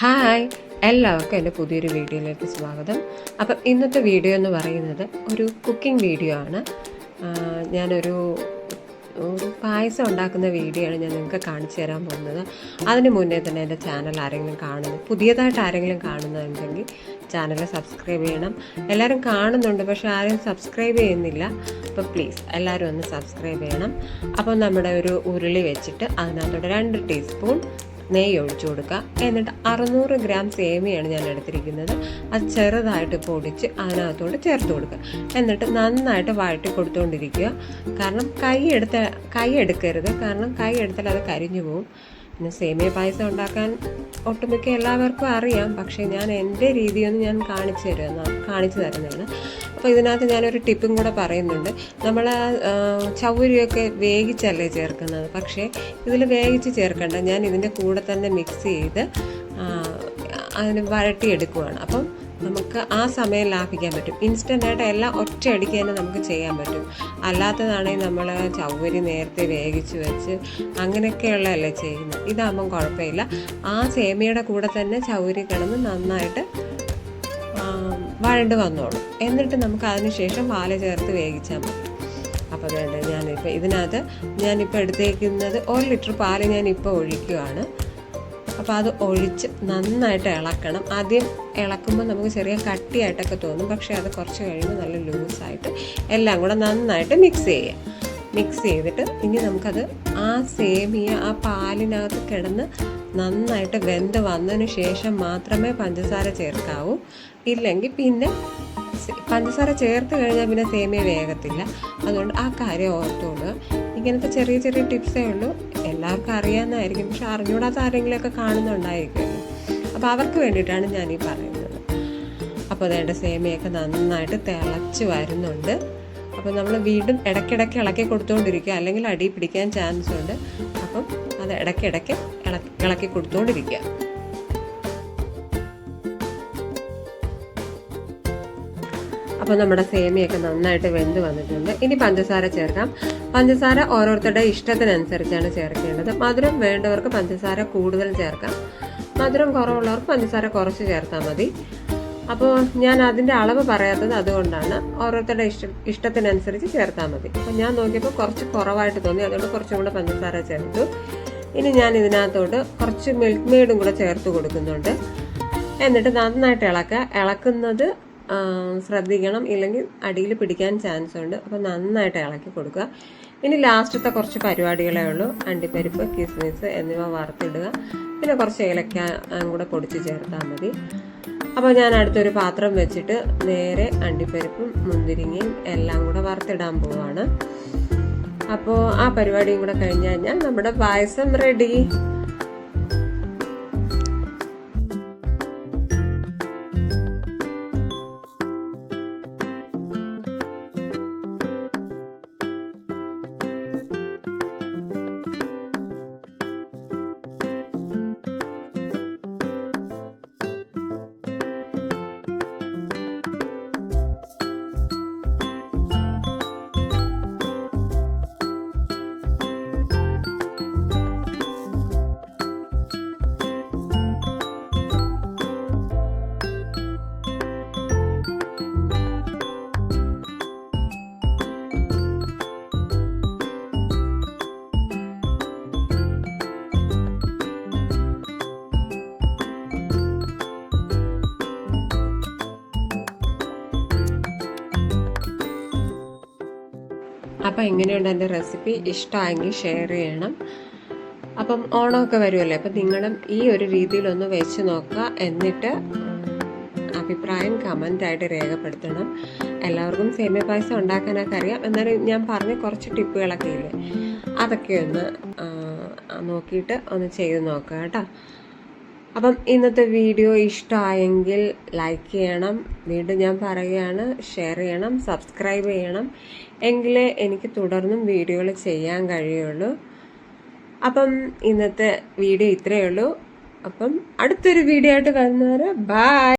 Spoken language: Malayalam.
ഹായ്, എല്ലാവർക്കും എൻ്റെ പുതിയൊരു വീഡിയോയിലേക്ക് സ്വാഗതം. അപ്പം ഇന്നത്തെ വീഡിയോ എന്ന് പറയുന്നത് ഒരു കുക്കിംഗ് വീഡിയോ ആണ്. ഞാനൊരു പായസം ഉണ്ടാക്കുന്ന വീഡിയോ ആണ് ഞാൻ നിങ്ങൾക്ക് കാണിച്ചു തരാൻ പോകുന്നത്. അതിന് മുന്നേ തന്നെ എൻ്റെ ചാനൽ ആരെങ്കിലും പുതിയതായിട്ട് ആരെങ്കിലും കാണുന്നുണ്ടെങ്കിൽ ചാനൽ സബ്സ്ക്രൈബ് ചെയ്യണം. എല്ലാവരും കാണുന്നുണ്ട്, പക്ഷേ ആരും സബ്സ്ക്രൈബ് ചെയ്യുന്നില്ല. അപ്പോൾ പ്ലീസ് എല്ലാവരും ഒന്ന് സബ്സ്ക്രൈബ് ചെയ്യണം. അപ്പോൾ നമ്മുടെ ഒരു ഉരുളി വെച്ചിട്ട് അതിനകത്തോട്ട് 2 ടീസ്പൂൺ നെയ്യ് ഒഴിച്ചു കൊടുക്കുക. എന്നിട്ട് 600 ഗ്രാം സേമിയാണ് ഞാൻ എടുത്തിരിക്കുന്നത്. അത് ചെറുതായിട്ട് പൊടിച്ച് അതിനകത്തോട്ട് ചേർത്ത് കൊടുക്കുക. എന്നിട്ട് നന്നായിട്ട് വഴറ്റി കൊടുത്തുകൊണ്ടിരിക്കുക. കാരണം കൈ എടുക്കരുത്, കാരണം കൈ എടുത്താൽ അത് കരിഞ്ഞു പോകും. പിന്നെ സേമിയ പായസം ഉണ്ടാക്കാൻ ഒട്ടുമിക്ക എല്ലാവർക്കും അറിയാം, പക്ഷേ ഞാൻ എൻ്റെ രീതിയൊന്നും ഞാൻ കാണിച്ചു തരുന്നതാണ്. അപ്പോൾ ഇതിനകത്ത് ഞാനൊരു ടിപ്പും കൂടെ പറയുന്നുണ്ട്. നമ്മൾ ചവ്വരിയൊക്കെ വേവിച്ചല്ലേ ചേർക്കുന്നത്, പക്ഷേ ഇതിൽ വേവിച്ച് ചേർക്കണ്ട. ഞാൻ ഇതിൻ്റെ കൂടെ തന്നെ മിക്സ് ചെയ്ത് അതിന് വഴട്ടിയെടുക്കുവാണ്. അപ്പം നമുക്ക് ആ സമയം ലാഭിക്കാൻ പറ്റും. ഇൻസ്റ്റൻ്റായിട്ട് എല്ലാം ഒറ്റയടിക്ക് തന്നെ നമുക്ക് ചെയ്യാൻ പറ്റും. അല്ലാത്തതാണെങ്കിൽ നമ്മൾ ചവ്വരി നേരത്തെ വേവിച്ച് വെച്ച് അങ്ങനെയൊക്കെയുള്ളതല്ലേ ചെയ്യുന്നത്. ഇതാകുമ്പം കുഴപ്പമില്ല. ആ സേമിയയുടെ കൂടെ തന്നെ ചവ്വരി കിടന്ന് നന്നായിട്ട് വഴണ്ട് വന്നോളും. എന്നിട്ട് നമുക്ക് അതിന് ശേഷം പാല് ചേർത്ത് വേവിച്ചാൽ മതി. അപ്പോൾ വേണ്ട ഞാനിപ്പോൾ എടുത്തേക്കുന്നത് 1 ലിറ്റർ പാല് ഞാനിപ്പോൾ ഒഴിക്കുകയാണ്. അപ്പോൾ അത് ഒഴിച്ച് നന്നായിട്ട് ഇളക്കണം. ആദ്യം ഇളക്കുമ്പോൾ നമുക്ക് ചെറിയ കട്ടിയായിട്ടൊക്കെ തോന്നും, പക്ഷേ അത് കുറച്ച് കഴിയുമ്പോൾ നല്ല ലൂസായിട്ട് എല്ലാം കൂടെ നന്നായിട്ട് മിക്സ് ചെയ്തിട്ട് ഇനി നമുക്കത് ആ സേമിയ ആ പാലിനകത്ത് കിടന്ന് നന്നായിട്ട് വെന്ത് വന്നതിന് ശേഷം മാത്രമേ പഞ്ചസാര ചേർക്കാവൂ. ഇല്ലെങ്കിൽ പിന്നെ പഞ്ചസാര ചേർത്ത് കഴിഞ്ഞാൽ പിന്നെ സേമിയ വേഗത്തില്ല. അതുകൊണ്ട് ആ കാര്യം ഓർത്തോളുക. ഇങ്ങനത്തെ ചെറിയ ചെറിയ ടിപ്സേ ഉള്ളൂ. എല്ലാവർക്കും അറിയാവുന്നതായിരിക്കും, പക്ഷെ അറിഞ്ഞൂടാത്ത ആരെങ്കിലുമൊക്കെ കാണുന്നുണ്ടായിരിക്കുമല്ലോ. അപ്പോൾ അവർക്ക് വേണ്ടിയിട്ടാണ് ഞാനീ പറയുന്നത്. അപ്പോൾ അതേണ്ട സേമിയൊക്കെ നന്നായിട്ട് തിളച്ച് വരുന്നുണ്ട്. അപ്പോൾ നമ്മൾ വീണ്ടും ഇടയ്ക്കിടയ്ക്ക് ഇളക്കി കൊടുത്തുകൊണ്ടിരിക്കുക, അല്ലെങ്കിൽ അടി പിടിക്കാൻ ചാൻസ് ഉണ്ട്. അപ്പം അത് ഇടയ്ക്കിടയ്ക്ക് ഇളക്കി കൊടുത്തുകൊണ്ടിരിക്കുക. അപ്പോൾ നമ്മുടെ സേമിയൊക്കെ നന്നായിട്ട് വെന്ത് വന്നിട്ടുണ്ട്. ഇനി പഞ്ചസാര ചേർക്കാം. പഞ്ചസാര ഓരോരുത്തരുടെ ഇഷ്ടത്തിനനുസരിച്ചാണ് ചേർക്കേണ്ടത്. മധുരം വേണ്ടവർക്ക് പഞ്ചസാര കൂടുതൽ ചേർക്കാം, മധുരം കുറവുള്ളവർക്ക് പഞ്ചസാര കുറച്ച് ചേർത്താൽ മതി. അപ്പോൾ ഞാൻ അതിൻ്റെ അളവ് പറയാത്തത് അതുകൊണ്ടാണ്. ഓരോരുത്തരുടെ ഇഷ്ടത്തിനനുസരിച്ച് ചേർത്താൽ മതി. അപ്പോൾ ഞാൻ നോക്കിയപ്പോൾ കുറച്ച് കുറവായിട്ട് തോന്നി, അതുകൊണ്ട് കുറച്ചും കൂടെ പഞ്ചസാര ചേർത്തു. ഇനി ഞാൻ ഇതിനകത്തോട്ട് കുറച്ച് മിൽക്ക് മെയ്ഡും കൂടെ ചേർത്ത് കൊടുക്കുന്നുണ്ട്. എന്നിട്ട് നന്നായിട്ട് ഇളക്കുന്നത് ശ്രദ്ധിക്കണം, ഇല്ലെങ്കിൽ അടിയിൽ പിടിക്കാൻ ചാൻസ് ഉണ്ട്. അപ്പോൾ നന്നായിട്ട് ഇളക്കി കൊടുക്കുക. ഇനി ലാസ്റ്റത്തെ കുറച്ച് പരിപാടികളേ ഉള്ളൂ. അണ്ടിപ്പരിപ്പ്, കിസ്മിസ് എന്നിവ വറുത്തിടുക. പിന്നെ കുറച്ച് ഏലക്ക കൂടെ പൊടിച്ച് ചേർത്താൽ മതി. അപ്പോൾ ഞാൻ അടുത്തൊരു പാത്രം വെച്ചിട്ട് നേരെ അണ്ടിപ്പരിപ്പും മുന്തിരിങ്ങയും എല്ലാം കൂടെ വറുത്തിടാൻ പോവാണ്. അപ്പോൾ ആ പരിപാടിയും കൂടെ കഴിഞ്ഞ് കഴിഞ്ഞാൽ നമ്മുടെ പായസം റെഡി. അപ്പം ഇങ്ങനെയുണ്ട് എൻ്റെ റെസിപ്പി. ഇഷ്ടമായെങ്കിൽ ഷെയർ ചെയ്യണം. അപ്പം ഓണമൊക്കെ വരുമല്ലേ, അപ്പം നിങ്ങളും ഈ ഒരു രീതിയിലൊന്ന് വെച്ച് നോക്കുക. എന്നിട്ട് അഭിപ്രായം കമൻ്റായിട്ട് രേഖപ്പെടുത്തണം. എല്ലാവർക്കും സേമിയ പായസം ഉണ്ടാക്കാനൊക്കെ അറിയാം, എന്നാലും ഞാൻ പറഞ്ഞ കുറച്ച് ടിപ്പുകളൊക്കെ ഇല്ലേ, അതൊക്കെ ഒന്ന് നോക്കിയിട്ട് ഒന്ന് ചെയ്ത് നോക്കുക കേട്ടോ. അപ്പം ഇന്നത്തെ വീഡിയോ ഇഷ്ടമായെങ്കിൽ ലൈക്ക് ചെയ്യണം. വീണ്ടും ഞാൻ പറയുകയാണ്, ഷെയർ ചെയ്യണം, സബ്സ്ക്രൈബ് ചെയ്യണം. എങ്കിലേ എനിക്ക് തുടർന്നും വീഡിയോകൾ ചെയ്യാൻ കഴിയുള്ളൂ. അപ്പം ഇന്നത്തെ വീഡിയോ ഇത്രയേ ഉള്ളൂ. അപ്പം അടുത്തൊരു വീഡിയോ ആയിട്ട് വരുന്നവരെ ബൈ.